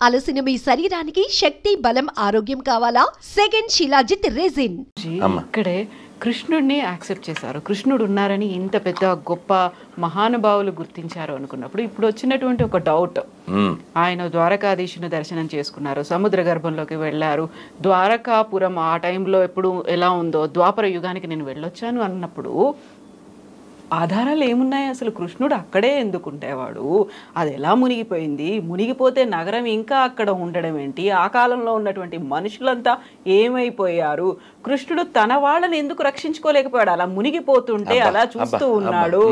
అలసిన మీ శరీరానికి శక్తి, బలం, ఆరోగ్యం కావాలా? Second shilajit resin. ఇక్కడే కృష్ణుడిని యాక్సెప్ట్ చేశారు. కృష్ణుడు ఉన్నారని ఇంత పెద్ద గొప్ప మహానుభావులు గుర్తించారు అనుకున్నప్పుడు ఇప్పుడు వచ్చినటువంటి ఒక డౌట్, ఆయన ద్వారకాధీశుని దర్శనం చేసుకున్నారు, సముద్ర గర్భంలోకి వెళ్ళారు, ద్వారకాపురం ఆ టైంలో ఎప్పుడు ఎలా ఉందో ద్వాపర యుగానికి నేను వెళ్ళొచ్చాను అన్నప్పుడు ఆధారాలు ఏమున్నాయి? అసలు కృష్ణుడు అక్కడే ఎందుకు ఉండేవాడు? అది ఎలా మునిగిపోయింది? మునిగిపోతే నగరం ఇంకా అక్కడ ఉండడం ఏంటి? ఆ కాలంలో ఉన్నటువంటి మనుషులంతా ఏమైపోయారు? కృష్ణుడు తన వాళ్ళని ఎందుకు రక్షించుకోలేకపోయాడు? అలా మునిగిపోతుంటే అలా చూస్తూ ఉన్నాడు.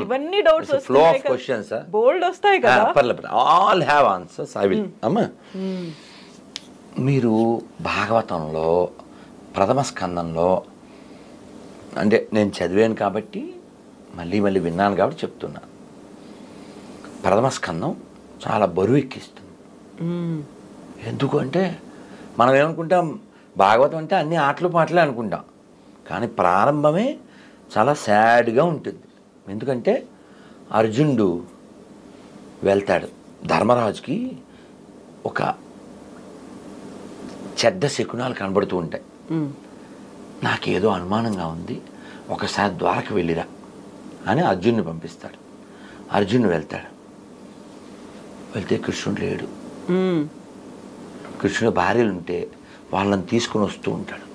ఇవన్నీ డౌట్స్ వస్తాయి, బోల్డ్ వస్తాయి కదా. All have answers. I will. అమ్మా, మీరు భాగవతంలో ప్రథమ స్కందంలో, అంటే నేను చదివాను కాబట్టి మళ్ళీ విన్నాను కాబట్టి చెప్తున్నా, ప్రథమ స్కందం చాలా బరువు ఎక్కిస్తుంది. ఎందుకు అంటే మనం ఏమనుకుంటాం, భాగవతం అంటే అన్ని ఆటలు పాటలే అనుకుంటాం, కానీ ప్రారంభమే చాలా సాడ్గా ఉంటుంది. ఎందుకంటే అర్జునుడు వెళ్తాడు, ధర్మరాజుకి ఒక చెడ్డ శకునాలు కనబడుతూ ఉంటాయి. నాకేదో అనుమానంగా ఉంది, ఒకసారి ద్వారక వెళ్ళిరా అని అర్జున్ని పంపిస్తాడు. అర్జునుడు వెళ్తాడు, వెళ్తే కృష్ణుడు లేడు. కృష్ణుడు భార్యలు ఉంటే వాళ్ళని తీసుకుని వస్తూ ఉంటాడు.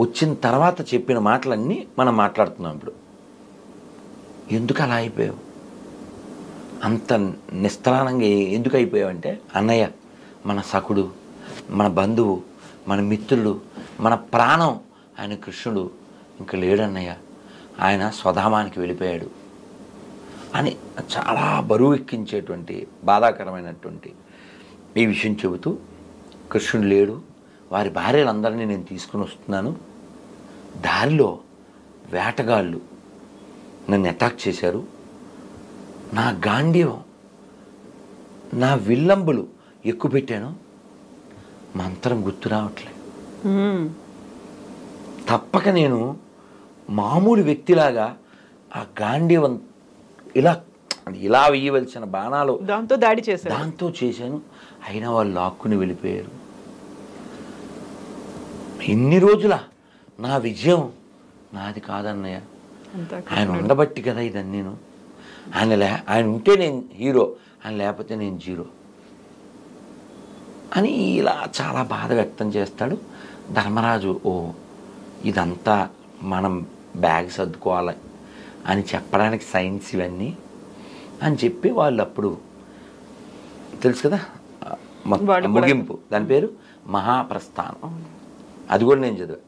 వచ్చిన తర్వాత చెప్పిన మాటలన్నీ మనం మాట్లాడుతున్నాం ఇప్పుడు. ఎందుకు అలా అయిపోయావు, అంత నిస్త్రాణంగా ఎందుకు అయిపోయావు అంటే, అన్నయ్య మన సఖుడు, మన బంధువు, మన మిత్రుడు, మన ప్రాణం ఆయన కృష్ణుడు ఇంకా లేడన్నయ్య, ఆయన స్వధామానికి వెళ్ళిపోయాడు అని చాలా బరువు ఎక్కించేటువంటి బాధాకరమైనటువంటి ఈ విషయం చెబుతూ, కృష్ణుడు లేడు, వారి భార్యలందరినీ నేను తీసుకుని వస్తున్నాను, దారిలో వేటగాళ్ళు నన్ను అటాక్ చేశారు, నా గాంధీవం, నా విల్లంబులు ఎక్కువ పెట్టాను, మంత్రం గుర్తు రావట్లేదు, తప్పక నేను మామూలు వ్యక్తిలాగా ఆ గాంధీవం ఇలా వేయవలసిన బాణాలు దాంతో చేశాను, అయినా వాళ్ళు లాక్కుని వెళ్ళిపోయారు. ఇన్ని రోజుల నా విజయం నాది కాదన్నయ్య, ఆయన ఉండబట్టి కదా ఇదని. నేను ఆయన ఉంటే నేను హీరో, ఆయన లేకపోతే నేను జీరో అని ఇలా చాలా బాధ వ్యక్తం చేస్తాడు. ధర్మరాజు, ఓ ఇదంతా మనం బ్యాగ్ సర్దుకోవాలి అని చెప్పడానికి సైన్స్ ఇవన్నీ అని చెప్పి వాళ్ళు అప్పుడు తెలుసు కదా ముగింపు, దాని పేరు మహాప్రస్థానం. అది కూడా నేను చదివా.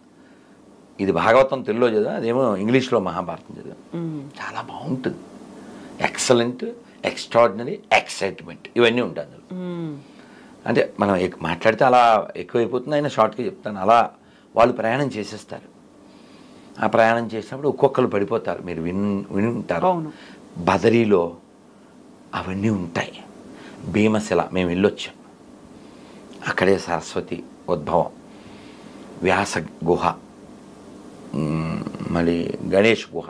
ఇది భాగవతం తెలుగులో చదివా, అదేమో ఇంగ్లీష్లో మహాభారతం చదివా. చాలా బాగుంటుంది, ఎక్సలెంట్, ఎక్స్ట్రాడినరీ, ఎక్సైట్మెంట్ ఇవన్నీ ఉంటాయి అందులో. అంటే మనం మాట్లాడితే అలా ఎక్కువైపోతుంది, అయినా షార్ట్గా చెప్తాను. అలా వాళ్ళు ప్రయాణం చేసేస్తారు. ఆ ప్రయాణం చేసినప్పుడు ఒక్కొక్కరు పడిపోతారు, మీరు విని ఉంటారు. బదరీలో అవన్నీ ఉంటాయి. భీమశిల మేము వెళ్ళొచ్చాం, అక్కడే సరస్వతి ఉద్భవం, వ్యాస గుహ, మళ్ళీ గణేష్ గుహ,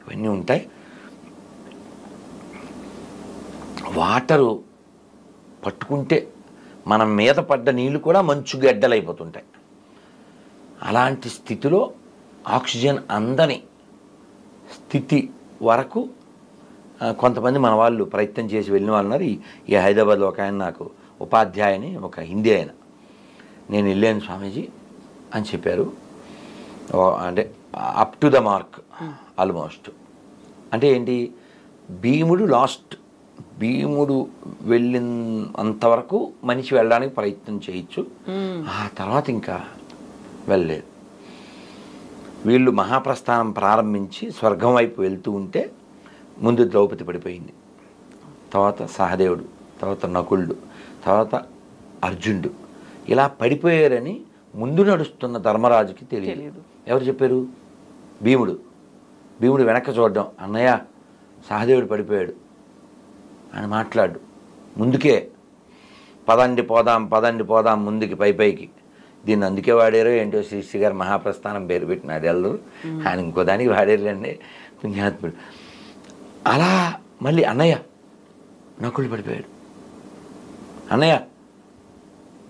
ఇవన్నీ ఉంటాయి. వాటరు పట్టుకుంటే మనం మీద పడ్డ నీళ్ళు కూడా మంచు గడ్డలైపోతుంటాయి. అలాంటి స్థితిలో ఆక్సిజన్ అందని స్థితి వరకు కొంతమంది మన వాళ్ళు ప్రయత్నం చేసి వెళ్ళిన వాళ్ళు ఉన్నారు. ఈ హైదరాబాద్లో ఒక ఆయన, నాకు ఉపాధ్యాయుని, ఒక హిందీ ఆయన, నేను వెళ్ళాను స్వామీజీ అని చెప్పారు. అంటే up to the mark almost. అంటే ఏంటి, భీముడు వెళ్ళిన అంతవరకు మనిషి వెళ్ళడానికి ప్రయత్నం చేయొచ్చు, ఆ తర్వాత ఇంకా వెళ్ళలేదు. వీళ్ళు మహాప్రస్థానం ప్రారంభించి స్వర్గం వైపు వెళ్తూ ఉంటే ముందు ద్రౌపది పడిపోయింది, తర్వాత సహదేవుడు, తర్వాత నకులుడు, తర్వాత అర్జునుడు ఇలా పడిపోయారని ముందు నడుస్తున్న ధర్మరాజుకి తెలియదు. ఎవరు చెప్పారు? భీముడు వెనక్కి చూడడం, అన్నయ్య సహదేవుడు పడిపోయాడు అని మాట్లాడు, ముందుకే పదండి పోదాం ముందుకి పైకి. దీన్ని అందుకే వాడారో ఏంటో శ్రీశ్రీ గారు మహాప్రస్థానం పేరు పెట్టినాడు ఎల్లరు, ఆయన ఇంకో దానికి వాడారులేండి పుణ్యాత్ముడు. అలా మళ్ళీ అన్నయ్య నకులు పడిపోయాడు, అన్నయ్య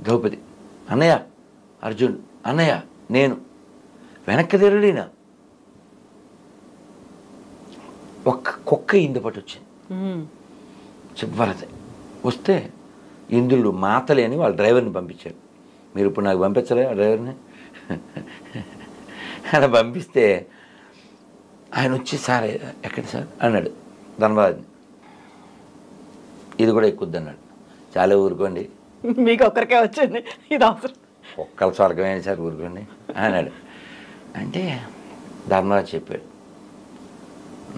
ద్రౌపది, అన్నయ్య అర్జున్, అన్నయ్య నేను. వెనక్కి తిరగడినా ఒక్క కుక్క ఇందుపట్టు వచ్చింది చివరిది. వస్తే ఇంద్రుడు మాతలే అని వాళ్ళ డ్రైవర్ని పంపించారు. మీరు ఇప్పుడు నాకు పంపించలే ఆ డ్రైవర్ని అలా పంపిస్తే ఆయన వచ్చి సార్ ఎక్కడ సార్ అన్నాడు ధనరాజుని. ఇది కూడా ఎక్కుద్ది అన్నాడు. చాలా ఊరుకోండి, మీకు ఒక్కరికే వచ్చింది ఇది అవసరం, ఒక్కల స్వర్గమైన సార్ ఊరుకోండి అన్నాడు. అంటే ధర్మరాజు చెప్పాడు,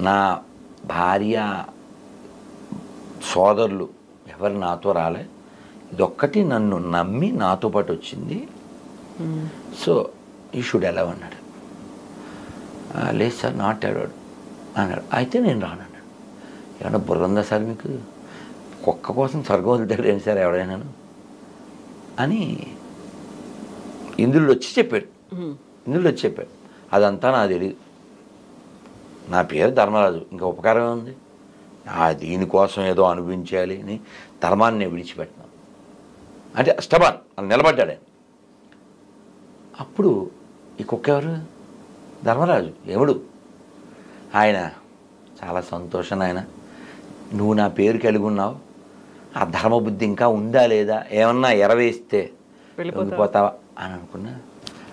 నా భార్య సోదరులు ఎవరు నాతో రాలే, ఇదొక్కటి నన్ను నమ్మి నాతో పాటు వచ్చింది, సో యూ షుడ్ అలౌ అన్నాడు. లేదు సార్ నాట్ అలౌడ్ అన్నాడు. అయితే నేను రానన్నాడు. ఏమన్నా బుర్ర ఉందా సార్ మీకు, కుక్క కోసం స్వర్గం వదులుతాడు ఏంటి సార్ ఎవడైనాను అని ఇంద్రుడు వచ్చి చెప్పాడు. ఇంద్రుడు వచ్చి చెప్పాడు, అదంతా నాకు తెలియదు, నా పేరు ధర్మరాజు, ఇంకా ఉపకారం ఉంది, దీనికోసం ఏదో అనుభవించాలి అని ధర్మాన్ని నేను విడిచిపెట్టినాను అంటే స్టబాన్ అని నిలబడ్డాడు ఆయన. అప్పుడు ఈ కుక్క ఎవరు? ధర్మరాజు, యముడు. ఆయన చాలా సంతోషం, ఆయన నువ్వు నా పేరు కలిగి ఉన్నావు, ఆ ధర్మబుద్ధి ఇంకా ఉందా లేదా, ఏమన్నా ఎరవేస్తే వెళ్ళిపోతావా అని అనుకున్నా.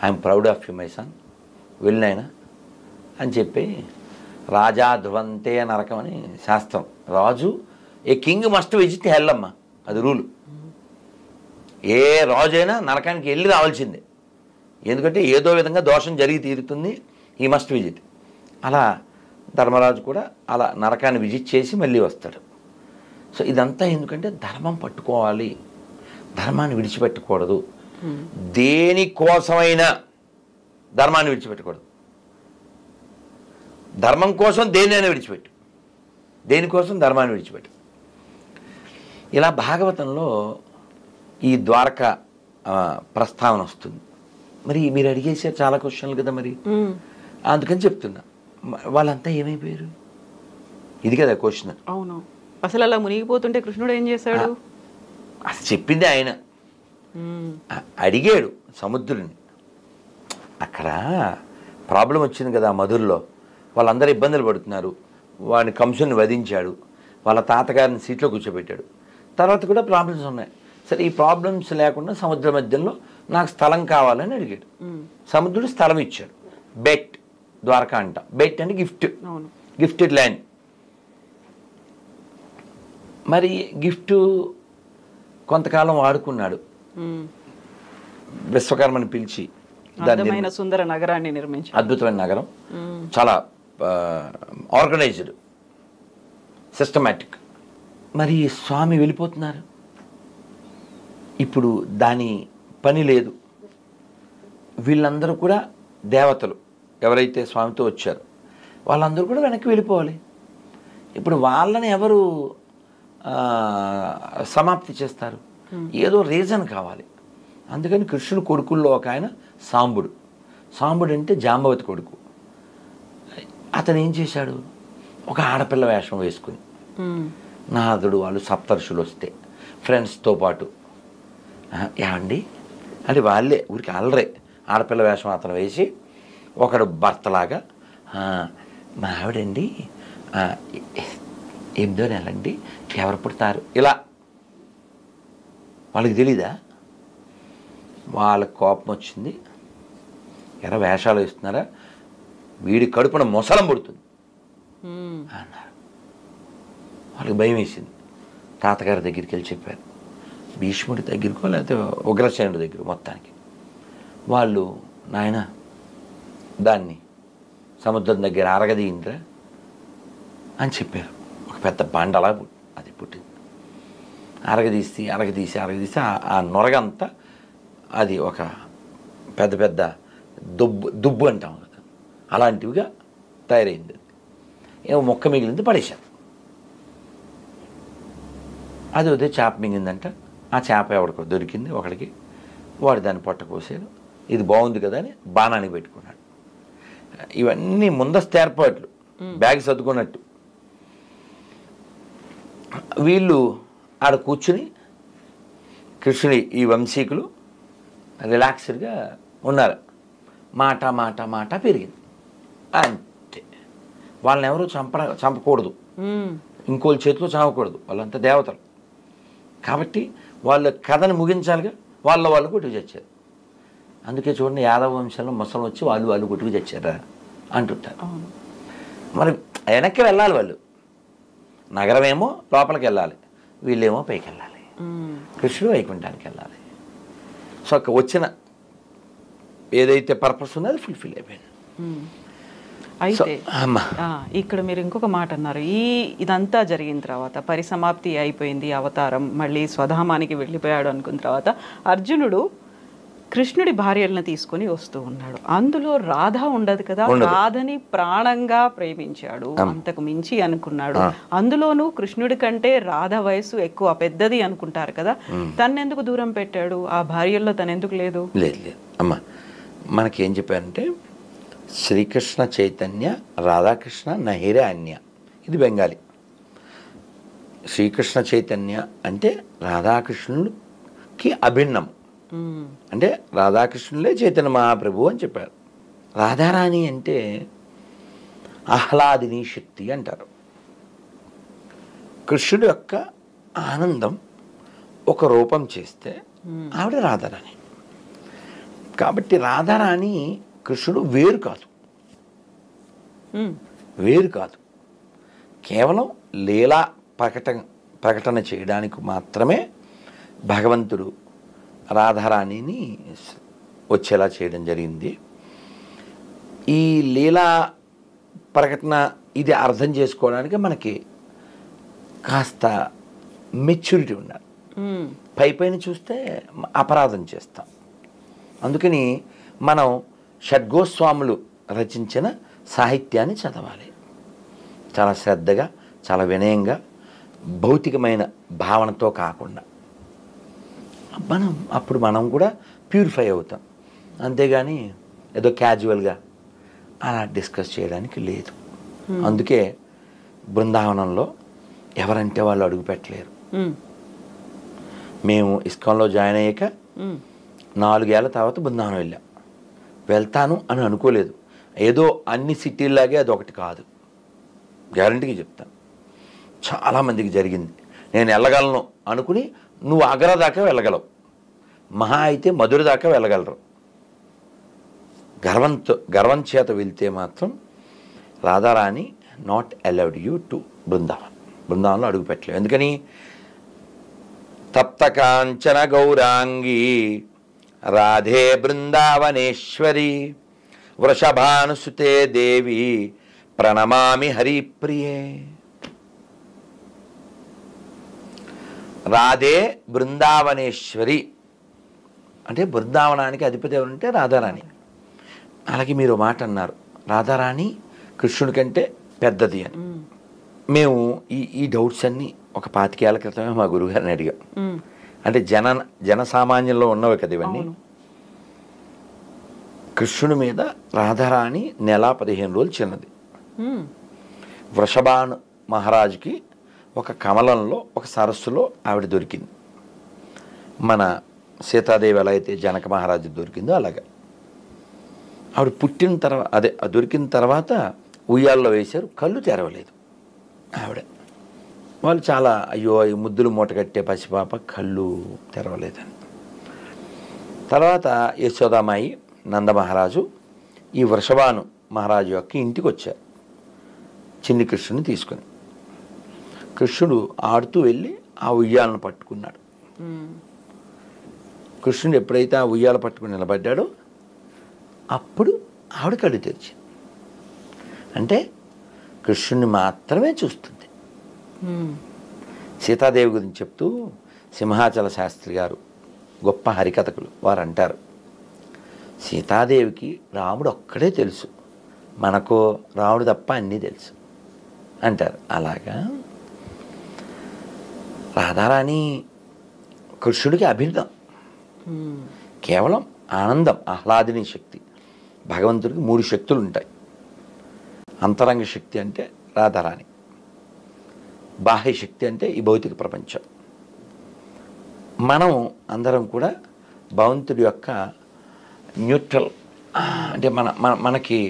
I'm proud of you my son, వెళ్ళినాయన అని చెప్పి రాజా ధ్రువంతే నరకం అని శాస్త్రం. రాజు a king must visit hell అమ్మ, అది రూలు. ఏ రాజు అయినా నరకానికి వెళ్ళి రావాల్సిందే, ఎందుకంటే ఏదో విధంగా దోషం జరిగి తీరుతుంది, ఈ మస్ట్ విజిట్. అలా ధర్మరాజు కూడా అలా నరకాన్ని విజిట్ చేసి మళ్ళీ వస్తాడు. సో ఇదంతా ఎందుకంటే ధర్మం పట్టుకోవాలి, ధర్మాన్ని విడిచిపెట్టకూడదు, దేనికోసమైనా ధర్మాన్ని విడిచిపెట్టకూడదు. ధర్మం కోసం దేన్నైనా విడిచిపెట్టు, దేనికోసం ధర్మాన్ని విడిచిపెట్టు. ఇలా భాగవతంలో ఈ ద్వారక ప్రస్తావన వస్తుంది. మరి మీరు అడిగేసారు చాలా క్వశ్చన్లు కదా, మరి అందుకని చెప్తున్నా వాళ్ళంతా ఏమైపోయారు, ఇది కదా క్వశ్చన్. అవును, అసలు అలా మునిగిపోతుంటే కృష్ణుడు ఏం చేశాడు? అసలు చెప్పింది ఆయన, అడిగాడు సముద్రుని. అక్కడ ప్రాబ్లం వచ్చింది కదా మధురలో, వాళ్ళందరూ ఇబ్బందులు పడుతున్నారు, వాడిని కంసుని వధించాడు, వాళ్ళ తాతగారిని సీట్లో కూర్చోబెట్టాడు. తర్వాత కూడా ప్రాబ్లమ్స్ ఉన్నాయి. సరే ఈ ప్రాబ్లమ్స్ లేకుండా సముద్ర మధ్యంలో నాకు స్థలం కావాలని అడిగాడు. సముద్రుడు స్థలం ఇచ్చాడు, బెట్ ద్వారకా అంట. బెట్ అంటే గిఫ్ట్, గిఫ్టెడ్ ల్యాండ్. మరి గిఫ్ట్ కొంతకాలం వాడుకున్నాడు, విశ్వకర్మని పిలిచి అద్భుతమైన సుందర నగరాన్ని నిర్మించాడు. అద్భుతమైన నగరం, చాలా ఆర్గనైజ్డ్, సిస్టమాటిక్. మరి స్వామి వెళ్ళిపోతున్నారు, ఇప్పుడు దాని పని లేదు. వీళ్ళందరూ కూడా దేవతలు ఎవరైతే స్వామితో వచ్చారో వాళ్ళందరూ కూడా వెనక్కి వెళ్ళిపోవాలి. ఇప్పుడు వాళ్ళని ఎవరు సమాప్తి చేస్తారు? ఏదో రీజన్ కావాలి. అందుకని కృష్ణుడు కొడుకుల్లో ఒక ఆయన సాంబుడు. సాంబుడు అంటే జాంబవతి కొడుకు. అతను ఏం చేశాడు, ఒక ఆడపిల్ల వేషం వేసుకుని, నారదుడు వాళ్ళు సప్తర్షులు వస్తే ఫ్రెండ్స్తో పాటు ఏమండి అంటే వాళ్ళే ఊరికి అల్లరే ఆడపిల్ల వేషం అతను వేసి, ఒకడు భర్తలాగా మా ఆవిడండి 8వ నెలండి ఎవరు పుడతారు, ఇలా. వాళ్ళకి తెలీదా? వాళ్ళకి కోపం వచ్చింది, ఎరా వేషాలు వేస్తున్నారా, వీడి కడుపున మొసలం పుడుతుంది అన్నారు. వాళ్ళకి భయం వేసింది. తాతగారి దగ్గరికి వెళ్ళి చెప్పారు, భీష్ముడి దగ్గరకో లేకపోతే ఉగ్రసేనుడి దగ్గర. మొత్తానికి వాళ్ళు నాయన దాన్ని సముద్రం దగ్గర అరగదీయింద్రా అని చెప్పారు. ఒక పెద్ద బండలా అది పుట్టింది. అరగదీసి అరగదీసి అరగదీసి ఆ నొరగంతా అది ఒక పెద్ద పెద్ద దుబ్బు అంటాం కదా, అలాంటివిగా తయారైంది. ఏమో మొక్క మిగిలింది పడేశారు. అది వదే చేప మింగిందంట. ఆ చేప ఎవడికో దొరికింది ఒకడికి, వాడు దాన్ని పొట్ట కోసాడు. ఇది బాగుంది కదా అని బాణానికి పెట్టుకున్నాడు. ఇవన్నీ ముందస్తు ఏర్పాట్లు, బ్యాగ్ సర్దుకున్నట్టు. వీళ్ళు ఆడ కూర్చుని కృష్ణుడి ఈ వంశీకులు రిలాక్స్డ్గా ఉన్నారు. మాట మాట మాట పెరిగింది అంతే. వాళ్ళని ఎవరు చంపకూడదు, ఇంకోళ్ళ చేతిలో చావకూడదు, వాళ్ళంతా దేవతలు కాబట్టి వాళ్ళ కథను ముగించాలిగా. వాళ్ళు కొట్టుకు చచ్చారు. అందుకే చూడండి యాదవ వంశంలో ముసలు వచ్చి వాళ్ళు కొట్టుకు చచ్చారా అంటుంటారు. మరి వెనక్కి వెళ్ళాలి, వాళ్ళు నగరమేమో లోపలికి వెళ్ళాలి, వీళ్ళేమో పైకి వెళ్ళాలి, కృష్ణుడు వైకుంఠానికి వెళ్ళాలి. సో వచ్చిన ఏదైతే పర్పస్ ఉందో అది ఫుల్ఫిల్ అయిపోయింది. అయితే ఇక్కడ మీరు ఇంకొక మాట అన్నారు, ఇదంతా జరిగిన తర్వాత పరిసమాప్తి అయిపోయింది, అవతారం మళ్ళీ స్వధామానికి వెళ్ళిపోయాడు అనుకున్న తర్వాత అర్జునుడు కృష్ణుడి భార్యలను తీసుకొని వస్తూ ఉన్నాడు. అందులో రాధ ఉండదు కదా, రాధని ప్రాణంగా ప్రేమించాడు, అంతకు మించి అనుకున్నాడు. అందులోనూ కృష్ణుడి కంటే రాధ వయసు ఎక్కువ పెద్దది అనుకుంటారు కదా, తనెందుకు దూరం పెట్టాడు? ఆ భార్యల్లో తనెందుకు లేదు? లేదు అమ్మా, మనకేం చెప్పారంటే శ్రీకృష్ణ చైతన్య రాధాకృష్ణ నహిరే అన్య, ఇది బెంగాలీ. శ్రీకృష్ణ చైతన్య అంటే రాధాకృష్ణుడికి అభిన్నం, అంటే రాధాకృష్ణులే చైతన్య మహాప్రభు అని చెప్పారు. రాధారాణి అంటే ఆహ్లాదిని శక్తి అంటారు. కృష్ణుడు యొక్క ఆనందం ఒక రూపం చేస్తే ఆవిడ రాధారాణి. కాబట్టి రాధారాణి కృష్ణుడు వేరు కాదు, కేవలం లీలా ప్రకటన చేయడానికి మాత్రమే భగవంతుడు రాధారాణిని వచ్చేలా చేయడం జరిగింది. ఈ లీలా ప్రకటన ఇది అర్థం చేసుకోవడానికి మనకి కాస్త మెచ్యూరిటీ ఉండాలి. పైపైన చూస్తే అపరాధం చేస్తాం. అందుకని మనం షడ్గోస్వాములు రచించిన సాహిత్యాన్ని చదవాలి, చాలా శ్రద్ధగా, చాలా వినయంగా, భౌతికమైన భావనతో కాకుండా. అప్పుడు మనం కూడా ప్యూరిఫై అవుతాం. అంతేగాని ఏదో క్యాజువల్గా అలా డిస్కస్ చేయడానికి లేదు. అందుకే బృందావనంలో ఎవరంటే వాళ్ళు అడుగు పెట్టలేరు. మేము ఇస్కాన్లో జాయిన్ అయ్యాక 4 ఏళ్ల తర్వాత బృందావనం వెళ్తాను అని అనుకోలేదు. ఏదో అన్ని సిటీల్లాగే అదొకటి కాదు, గ్యారంటీగా చెప్తాను. చాలామందికి జరిగింది. నేను వెళ్ళగలను అనుకుని నువ్వు ఆగ్రా దాకా వెళ్ళగలవు, మహా అయితే మధుర దాకా వెళ్ళగలరు. గర్వం చేత వెళ్తే మాత్రం Radharani not allowed you to బృందావనంలో అడుగు పెట్టలేవు. ఎందుకని తప్త కాంచన గౌరాంగి రాధే బృందావనేశ్వరి వృషభానుసుతే దేవి ప్రణమామి హరిప్రియే. రాధే బృందావనేశ్వరి అంటే బృందావనానికి అధిపతి ఎవరంటే రాధారాణి. అలాగే మీరు మాట అన్నారు, రాధారాణి కృష్ణుడి కంటే పెద్దది అని. మేము ఈ డౌట్స్ అన్నీ ఒక 25 ఏళ్ల క్రితమే మా గురువుగారిని అడిగాం. అంటే జనసామాన్యంలో ఉన్నవి కదా ఇవన్నీ. కృష్ణుడి మీద రాధారాణి నెల 15 రోజులు చిన్నది. వృషభాను మహారాజుకి ఒక కమలంలో ఒక సరస్సులో ఆవిడ దొరికింది. మన సీతాదేవి ఎలా అయితే జనక మహారాజు దొరికిందో అలాగా ఆవిడ పుట్టిన తర్వాత దొరికిన తర్వాత ఉయ్యాల్లో వేశారు, కళ్ళు తెరవలేదు ఆవిడ. వాళ్ళు చాలా అయ్యో ఈ ముద్దులు మూట కట్టే పసిపాప కళ్ళు తెరవలేదని. తర్వాత యశోదామాయి నందమహారాజు ఈ వృషభాను మహారాజు యొక్క ఇంటికి వచ్చారు చిన్ని కృష్ణుని తీసుకుని. కృష్ణుడు ఆడుతూ వెళ్ళి ఆ ఉయ్యాలను పట్టుకున్నాడు. కృష్ణుడు ఎప్పుడైతే ఆ ఉయ్యాల పట్టుకుని నిలబడ్డాడో అప్పుడు ఆవిడ కళ్ళు తెరిచింది. అంటే కృష్ణుడిని మాత్రమే చూస్తుంది. సీతాదేవి గురించి చెప్తూ సింహాచల శాస్త్రి గారు గొప్ప హరికథకులు వారు అంటారు, సీతాదేవికి రాముడు ఒక్కడే తెలుసు, మనకు రాముడు తప్ప అన్నీ తెలుసు అంటారు. అలాగా రాధారాణి కృష్ణుడికి అభిన్నం, కేవలం ఆనందం, ఆహ్లాదిని శక్తి. భగవంతుడికి 3 శక్తులు ఉంటాయి. అంతరంగ శక్తి అంటే రాధారాణి, బాహ్య శక్తి అంటే ఈ భౌతిక ప్రపంచం, మనం అందరం కూడా భగవంతుడి యొక్క న్యూట్రల్, అంటే మనకి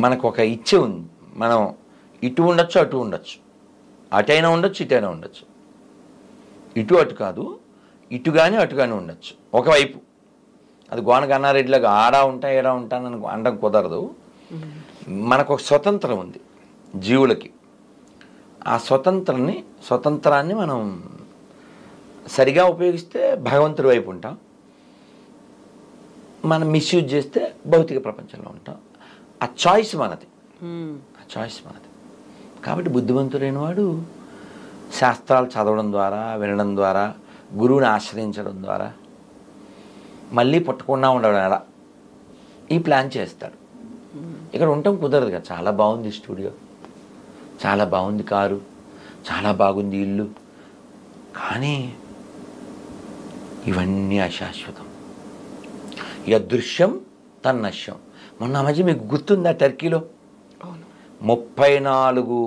మనకు ఒక ఇచ్చ ఉంది. మనం ఇటు ఉండొచ్చు, అటు ఉండొచ్చు, అటైనా ఉండొచ్చు, ఇటైనా ఉండొచ్చు. ఇటు అటు కాదు, ఇటు కానీ అటు కానీ ఉండొచ్చు ఒకవైపు. అది గోన గన్నారెడ్డిలాగా ఆడా ఉంటా ఏడా ఉంటానని అనడం కుదరదు. మనకు ఒక స్వతంత్రం ఉంది జీవులకి. ఆ స్వతంత్రాన్ని మనం సరిగా ఉపయోగిస్తే భగవంతుడి వైపు ఉంటాం, మనం మిస్యూజ్ చేస్తే భౌతిక ప్రపంచంలో ఉంటాం. ఆ చాయిస్ మనది. కాబట్టి బుద్ధిమంతుడైన వాడు శాస్త్రాలు చదవడం ద్వారా, వినడం ద్వారా, గురువుని ఆశ్రయించడం ద్వారా, మళ్ళీ పుట్టకుండా ఉండడం ఎలా ఈ ప్లాన్ చేస్తాడు. ఇక్కడ ఉండటం కుదరదు కదా. చాలా బాగుంది స్టూడియో, చాలా బాగుంది కారు, చాలా బాగుంది ఇల్లు, కానీ ఇవన్నీ అశాశ్వతం. యదృశ్యం తన్నశ్యం. మొన్న మధ్య మీకు గుర్తుందా టర్కీలో 34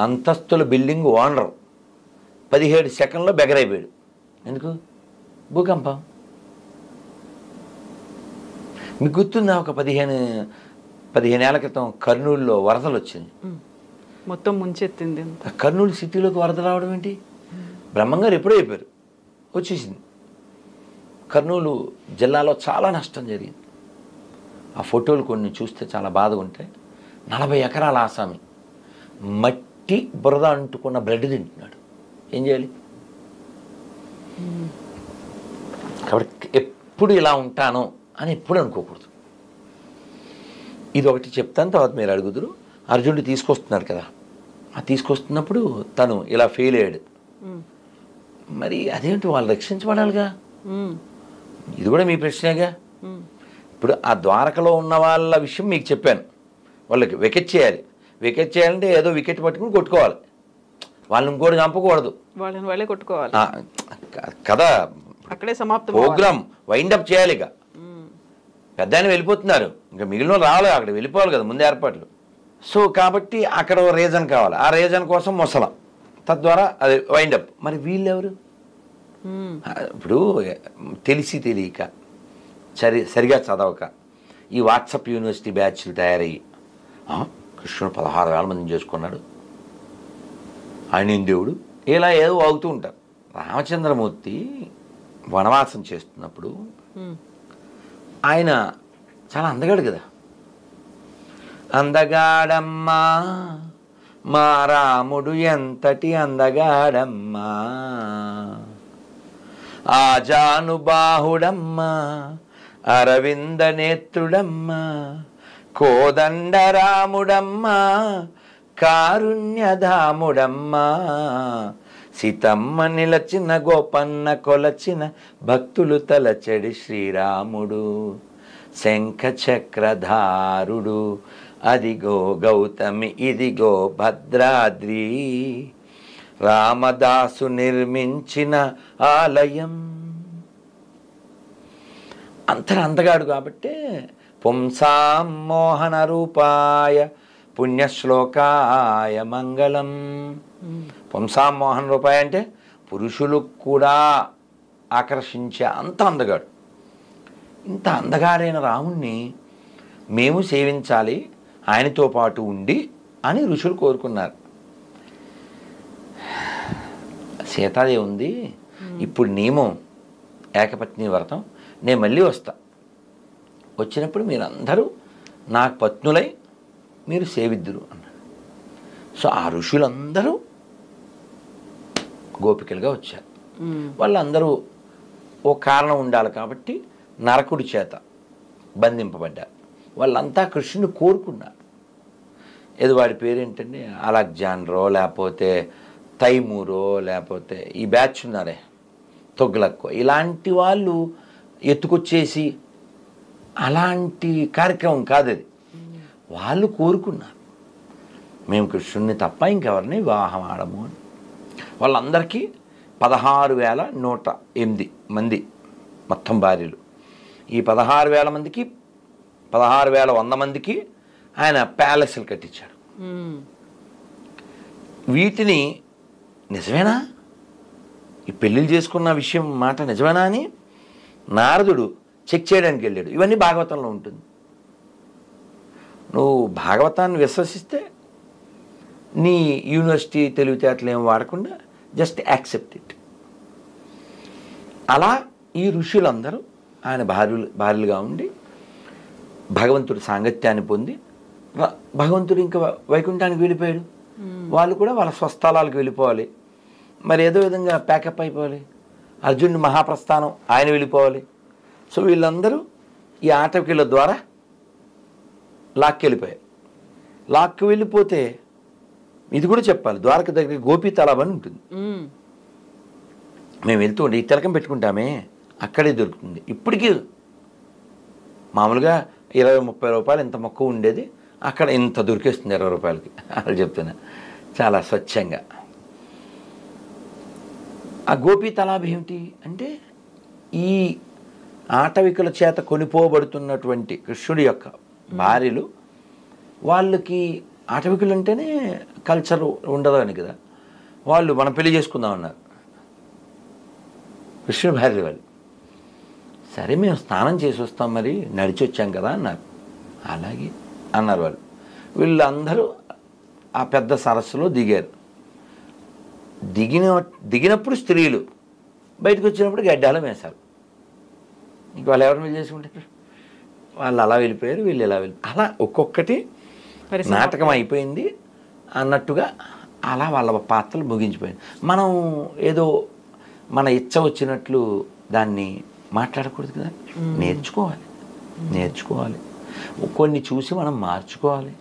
అంతస్తుల బిల్డింగ్ ఓనర్ 17 సెకండ్లో బెగరైపోయాడు. ఎందుకు? భూకంపం. మీకు గుర్తుందా ఒక 15 ఏళ్ల క్రితం కర్నూలులో వరదలు వచ్చింది, మొత్తం ముంచెత్తింది. కర్నూలు సిటీలోకి వరద రావడం ఏంటి? బ్రహ్మంగారు ఎప్పుడూ అయిపోయారు, వచ్చేసింది. కర్నూలు జిల్లాలో చాలా నష్టం జరిగింది. ఆ ఫోటోలు కొన్ని చూస్తే చాలా బాధగా ఉంటాయి. 40 ఎకరాల ఆసామి మట్టి బురద అంటుకున్న బ్లడ్ తింటున్నాడు. ఏం చేయాలి? కాబట్టి ఎప్పుడు ఇలా ఉంటాను అని ఎప్పుడు అనుకోకూడదు. ఇది ఒకటి చెప్తాను, తర్వాత మీరు అడుగుదురు. అర్జునుడు తీసుకొస్తున్నారు కదా, ఆ తీసుకొస్తున్నప్పుడు తను ఇలా ఫెయిల్ అయ్యాడు. మరి అదేంటి, వాళ్ళు రక్షించబడాలిగా. ఇది కూడా మీ ప్రశ్నేగా. ఇప్పుడు ఆ ద్వారకలో ఉన్న వాళ్ళ విషయం మీకు చెప్పాను. వాళ్ళకి వికెట్ చేయాలి. వికెట్ చేయాలంటే ఏదో వికెట్ పట్టుకుని కొట్టుకోవాలి, వాళ్ళని ఇంకోటి చంపకూడదు, వాళ్ళని వాళ్ళే కొట్టుకోవాలి కదా. అక్కడే సమాప్తం. ప్రోగ్రామ్ వైండప్ చేయాలి. ఇక పెద్ద ఆయన వెళ్ళిపోతున్నారు, ఇంకా మిగిలిన రావాలి, అక్కడ వెళ్ళిపోవాలి కదా, ముందు ఏర్పాట్లు. సో కాబట్టి అక్కడ ఒక రీజన్ కావాలి, ఆ రీజన్ కోసం మొసలం, తద్వారా అది వైండప్. మరి వీళ్ళెవరు? ఇప్పుడు తెలిసి తెలియక, సరిగా చదవక, ఈ వాట్సాప్ యూనివర్సిటీ బ్యాచ్లు తయారయ్యి కృష్ణుడు 16,000 మందిని చేసుకున్నాడు, ఆయన దేవుడు, ఇలా ఏదో వాగుతూ ఉంటారు. రామచంద్రమూర్తి వనవాసం చేస్తున్నప్పుడు ఆయన చాలా అందగాడు కదా. అందగాడమ్మా మా రాముడు ఎంతటి అందగాడమ్మా, ఆజానుబాహుడమ్మా అరవింద నేత్రుడమ్మా, కోదండరాముడమ్మా కారుణ్యధాముడమ్మా, సీతమ్మ నిలచిన గోపన్న కొలచిన భక్తులు తలచెడి శ్రీరాముడు, శంఖ చక్రధారుడు, అదిగో గౌతమి ఇదిగో భద్రాద్రి, రామదాసు నిర్మించిన ఆలయం. అంతటా అందగాడు కాబట్టే పుంసాం మోహన రూపాయ పుణ్యశ్లోకాయ మంగళం. పుంసాం మోహన రూపాయ అంటే పురుషులు కూడా ఆకర్షించే అంత అందగాడు. ఇంత అందగాడైన రాముణ్ణి మేము సేవించాలి, ఆయనతో పాటు ఉండి అని ఋషులు కోరుకున్నారు. సీతాదేవి ఉంది, ఇప్పుడు నియమం ఏకపత్ని వ్రతం, నేను మళ్ళీ వస్తా, వచ్చినప్పుడు మీరందరూ నాకు పత్నులై మీరు సేవిద్దురు అన్నాడు. సో ఆ ఋషులందరూ గోపికలుగా వచ్చారు. వాళ్ళందరూ ఓ కారణం ఉండాలి కాబట్టి నరకుడి చేత బంధింపబడ్డారు. వాళ్ళంతా కృష్ణుని కోరుకున్నారు. ఏదో వాడి పేరేంటండి, అలెగ్జాండరో లేకపోతే తైమూరో లేకపోతే ఈ బ్యాచ్ ఉన్నారే తొగ్లక్కో, ఇలాంటి వాళ్ళు ఎత్తుకొచ్చేసి అలాంటి కార్యక్రమం కాదు అది. వాళ్ళు కోరుకున్నారు మేము కృష్ణుడిని తప్ప ఇంకెవరిని వివాహం ఆడము అని. వాళ్ళందరికీ 16,108 మంది మొత్తం భార్యలు. ఈ 16,000 మందికి 16,100 మందికి ఆయన ప్యాలెస్లు కట్టించాడు. వీటిని నిజమేనా, ఈ పెళ్ళిళ్ళు చేసుకున్న విషయం మాట నిజమేనా అని నారదుడు చెక్ చేయడానికి వెళ్ళాడు. ఇవన్నీ భాగవతంలో ఉంటుంది. నువ్వు భాగవతాన్ని విశ్వసిస్తే నీ యూనివర్సిటీ తెలివితేటలు ఏం వాడకుండా జస్ట్ యాక్సెప్ట్ ఇట్. అలా ఈ ఋషులందరూ ఆయన భార్యలుగా ఉండి భగవంతుడి సాంగత్యాన్ని పొంది భగవంతుడు ఇంకా వైకుంఠానికి వెళ్ళిపోయాడు. వాళ్ళు కూడా వాళ్ళ స్వస్థలాలకు వెళ్ళిపోవాలి. మరి ఏదో విధంగా ప్యాకప్ అయిపోవాలి. అర్జునుడి మహాప్రస్థానం ఆయన వెళ్ళిపోవాలి. సో వీళ్ళందరూ ఈ ఆటవికుల ద్వారా లాక్కి వెళ్ళిపోయారు. లాక్కి వెళ్ళిపోతే ఇది కూడా చెప్పాలి, ద్వారక దగ్గర గోపీ తలాబ్ అని ఉంటుంది. మేము వెళ్తూ ఉండే ఈ తిలకం పెట్టుకుంటామే అక్కడే దొరుకుతుంది. ఇప్పటికీ మామూలుగా 20-30 రూపాయలు ఇంత మొక్క ఉండేది, అక్కడ ఇంత దొరికేస్తుంది 20 రూపాయలకి. అది చెప్తున్నా, చాలా స్వచ్ఛంగా. ఆ గోపీ తలాబ్ ఏమిటి అంటే ఈ ఆటవికుల చేత కొనిపోబడుతున్నటువంటి కృష్ణుడి యొక్క భార్యలు, వాళ్ళకి ఆటవికులు అంటేనే కల్చర్ ఉండదు అని కదా, వాళ్ళు మనం పెళ్లి చేసుకుందాం అన్నారు కృష్ణుడి భార్య వాళ్ళు. సరే మేము స్నానం చేసి వస్తాం, మరి నడిచి వచ్చాం కదా అన్నారు. అలాగే అన్నారు వాళ్ళు. వీళ్ళందరూ ఆ పెద్ద సరస్సులో దిగారు. దిగినప్పుడు స్త్రీలు, బయటకు వచ్చినప్పుడు గడ్డాలు వేశారు. ఇంక వాళ్ళు ఎవరు పెళ్లి చేసుకుంటారు? వాళ్ళు అలా వెళ్ళిపోయారు, వీళ్ళు ఎలా వెళ్ళిపోయారు. అలా ఒక్కొక్కటి నాటకం అయిపోయింది అన్నట్టుగా అలా వాళ్ళ పాత్రలు ముగించిపోయింది. మనం ఏదో మన ఇచ్చ వచ్చినట్లు దాన్ని మాట్లాడకూడదు కదా, నేర్చుకోవాలి. కొన్ని చూసి మనం మార్చుకోవాలి.